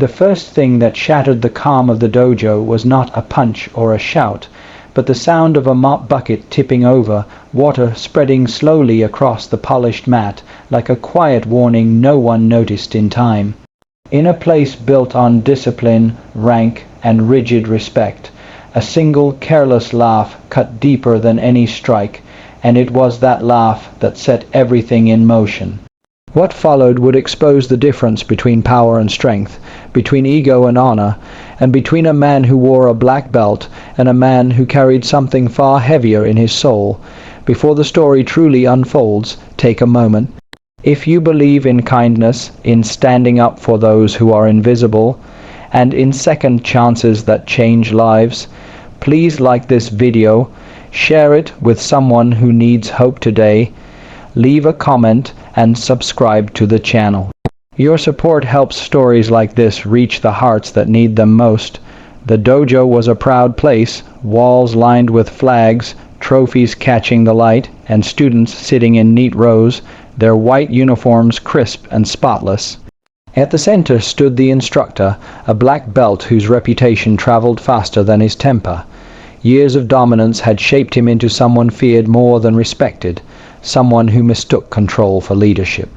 The first thing that shattered the calm of the dojo was not a punch or a shout, but the sound of a mop bucket tipping over, water spreading slowly across the polished mat like a quiet warning no one noticed in time. In a place built on discipline, rank, and rigid respect, a single careless laugh cut deeper than any strike, and it was that laugh that set everything in motion. What followed would expose the difference between power and strength, between ego and honor, and between a man who wore a black belt and a man who carried something far heavier in his soul. Before the story truly unfolds, take a moment. If you believe in kindness, in standing up for those who are invisible, and in second chances that change lives, please like this video, share it with someone who needs hope today, leave a comment, and subscribe to the channel. Your support helps stories like this reach the hearts that need them most. The dojo was a proud place, walls lined with flags, trophies catching the light, and students sitting in neat rows, their white uniforms crisp and spotless. At the center stood the instructor, a black belt whose reputation traveled faster than his temper. Years of dominance had shaped him into someone feared more than respected, someone who mistook control for leadership.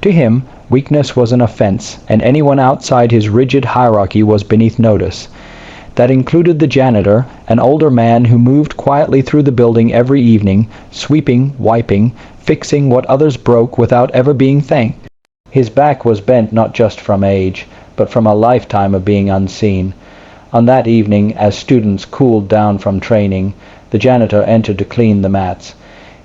To him, weakness was an offense, and anyone outside his rigid hierarchy was beneath notice. That included the janitor, an older man who moved quietly through the building every evening, sweeping, wiping, fixing what others broke without ever being thanked. His back was bent not just from age, but from a lifetime of being unseen. On that evening, as students cooled down from training, the janitor entered to clean the mats.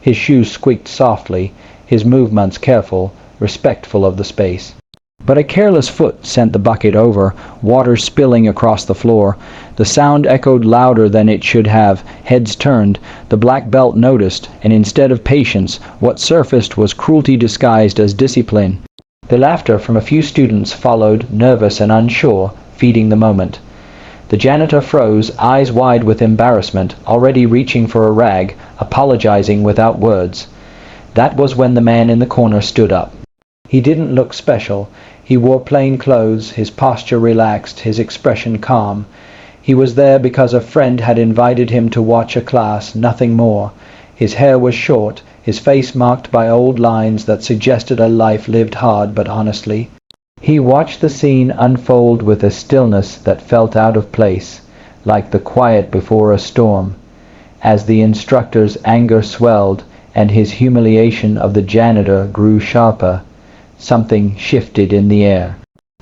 His shoes squeaked softly, his movements careful, respectful of the space. But a careless foot sent the bucket over, water spilling across the floor. The sound echoed louder than it should have. Heads turned. The black belt noticed, and instead of patience, what surfaced was cruelty disguised as discipline. The laughter from a few students followed, nervous and unsure, feeding the moment. The janitor froze, eyes wide with embarrassment, already reaching for a rag, apologizing without words. That was when the man in the corner stood up. He didn't look special. He wore plain clothes, his posture relaxed, his expression calm. He was there because a friend had invited him to watch a class, nothing more. His hair was short, his face marked by old lines that suggested a life lived hard but honestly. He watched the scene unfold with a stillness that felt out of place, like the quiet before a storm. As the instructor's anger swelled and his humiliation of the janitor grew sharper, something shifted in the air.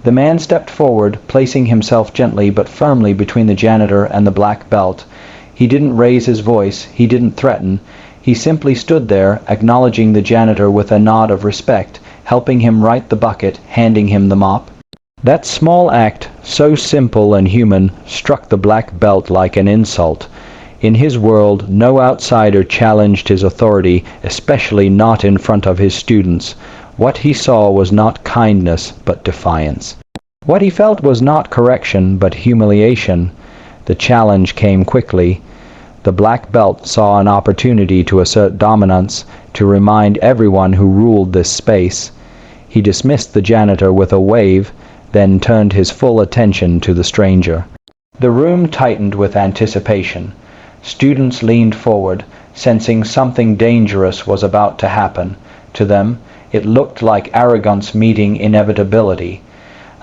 The man stepped forward, placing himself gently but firmly between the janitor and the black belt. He didn't raise his voice, he didn't threaten. He simply stood there, acknowledging the janitor with a nod of respect, helping him right the bucket, handing him the mop. That small act, so simple and human, struck the black belt like an insult. In his world, no outsider challenged his authority, especially not in front of his students. What he saw was not kindness, but defiance. What he felt was not correction, but humiliation. The challenge came quickly. The black belt saw an opportunity to assert dominance, to remind everyone who ruled this space. He dismissed the janitor with a wave, then turned his full attention to the stranger. The room tightened with anticipation. Students leaned forward, sensing something dangerous was about to happen. To them, it looked like arrogance meeting inevitability.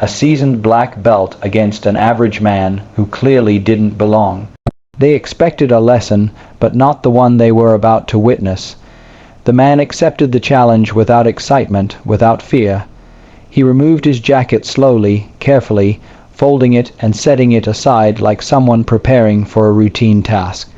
A seasoned black belt against an average man who clearly didn't belong. They expected a lesson, but not the one they were about to witness. The man accepted the challenge without excitement, without fear. He removed his jacket slowly, carefully, folding it and setting it aside like someone preparing for a routine task.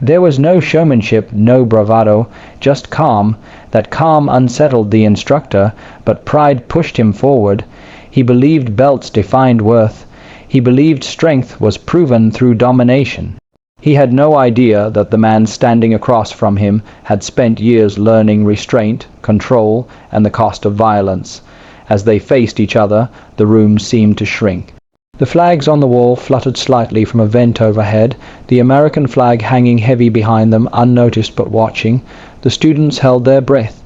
There was no showmanship, no bravado, just calm. That calm unsettled the instructor, but pride pushed him forward. He believed belts defined worth. He believed strength was proven through domination. He had no idea that the man standing across from him had spent years learning restraint, control, and the cost of violence. As they faced each other, the room seemed to shrink. The flags on the wall fluttered slightly from a vent overhead, the American flag hanging heavy behind them, unnoticed but watching. The students held their breath.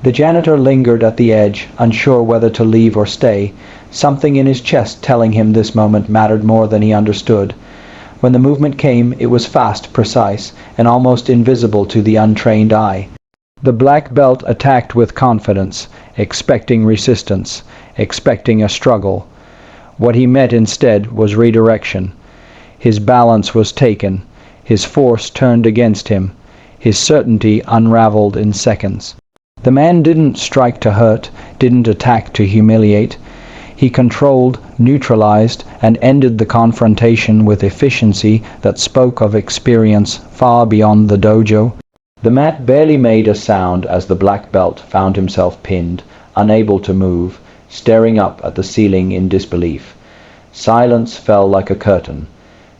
The janitor lingered at the edge, unsure whether to leave or stay. something in his chest telling him this moment mattered more than he understood. When the movement came, it was fast, precise, and almost invisible to the untrained eye. The black belt attacked with confidence, expecting resistance, expecting a struggle. What he met instead was redirection. His balance was taken, his force turned against him, his certainty unraveled in seconds. The man didn't strike to hurt, didn't attack to humiliate. He controlled, neutralized, and ended the confrontation with efficiency that spoke of experience far beyond the dojo. The mat barely made a sound as the black belt found himself pinned, unable to move, staring up at the ceiling in disbelief. Silence fell like a curtain.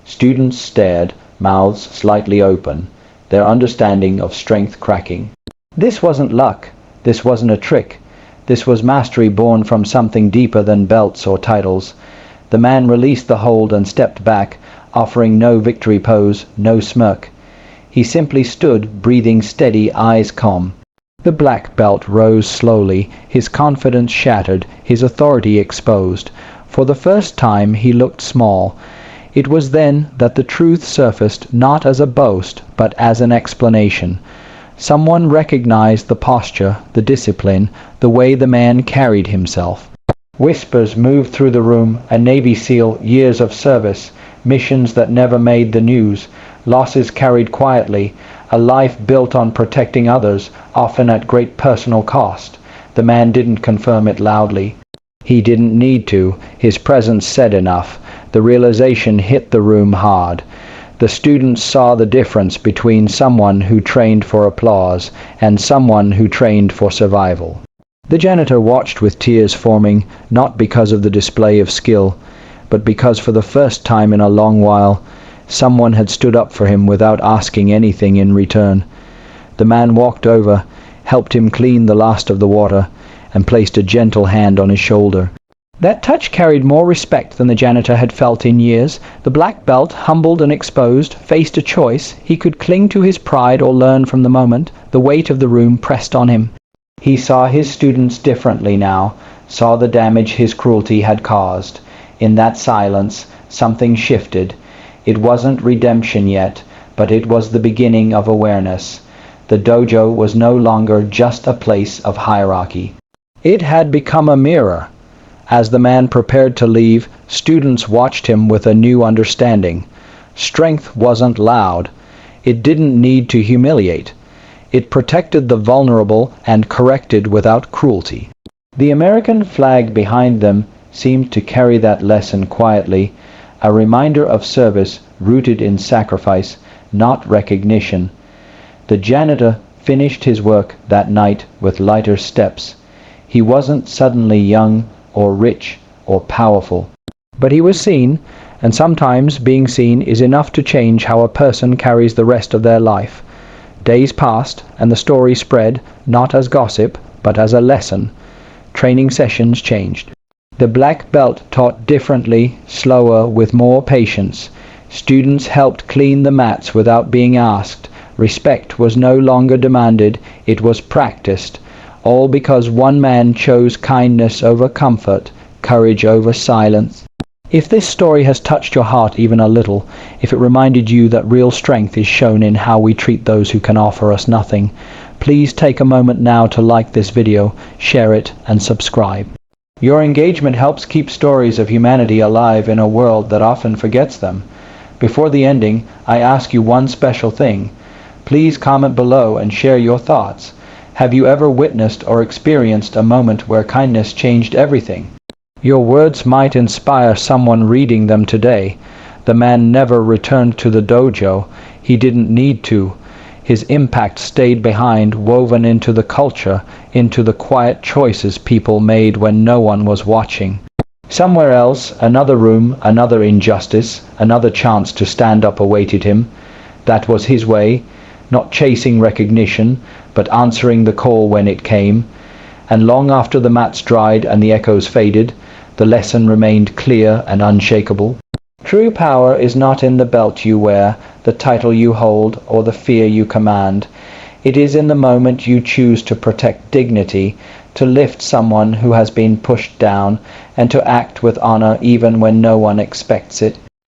Students stared, mouths slightly open, their understanding of strength cracking. This wasn't luck. This wasn't a trick. This was mastery born from something deeper than belts or titles. The man released the hold and stepped back, offering no victory pose, no smirk. He simply stood, breathing steady, eyes calm. The black belt rose slowly, his confidence shattered, his authority exposed. For the first time he looked small. It was then that the truth surfaced, not as a boast, but as an explanation. Someone recognized the posture, the discipline, the way the man carried himself. Whispers moved through the room, a Navy SEAL, years of service, missions that never made the news, losses carried quietly, a life built on protecting others, often at great personal cost. The man didn't confirm it loudly. He didn't need to. His presence said enough. The realization hit the room hard. The students saw the difference between someone who trained for applause and someone who trained for survival. The janitor watched with tears forming, not because of the display of skill, but because for the first time in a long while, someone had stood up for him without asking anything in return. The man walked over, helped him clean the last of the water, and placed a gentle hand on his shoulder. That touch carried more respect than the janitor had felt in years. The black belt, humbled and exposed, faced a choice. He could cling to his pride or learn from the moment. The weight of the room pressed on him. He saw his students differently now, saw the damage his cruelty had caused. In that silence, something shifted. It wasn't redemption yet, but it was the beginning of awareness. The dojo was no longer just a place of hierarchy. It had become a mirror. As the man prepared to leave, students watched him with a new understanding. Strength wasn't loud. It didn't need to humiliate. It protected the vulnerable and corrected without cruelty. The American flag behind them seemed to carry that lesson quietly, a reminder of service rooted in sacrifice, not recognition. The janitor finished his work that night with lighter steps. He wasn't suddenly young or rich or powerful, but he was seen, and sometimes being seen is enough to change how a person carries the rest of their life. Days passed, and the story spread, not as gossip, but as a lesson. Training sessions changed. The black belt taught differently, slower, with more patience. Students helped clean the mats without being asked. Respect was no longer demanded, it was practiced. All because one man chose kindness over comfort, courage over silence. If this story has touched your heart even a little, if it reminded you that real strength is shown in how we treat those who can offer us nothing, please take a moment now to like this video, share it, and subscribe. Your engagement helps keep stories of humanity alive in a world that often forgets them. Before the ending, I ask you one special thing. Please comment below and share your thoughts. Have you ever witnessed or experienced a moment where kindness changed everything? Your words might inspire someone reading them today. The man never returned to the dojo. He didn't need to. His impact stayed behind, woven into the culture, into the quiet choices people made when no one was watching. Somewhere else, another room, another injustice, another chance to stand up awaited him. That was his way, not chasing recognition, but answering the call when it came. And long after the mats dried and the echoes faded, the lesson remained clear and unshakable. True power is not in the belt you wear, the title you hold, or the fear you command. It is in the moment you choose to protect dignity, to lift someone who has been pushed down, and to act with honor even when no one expects it.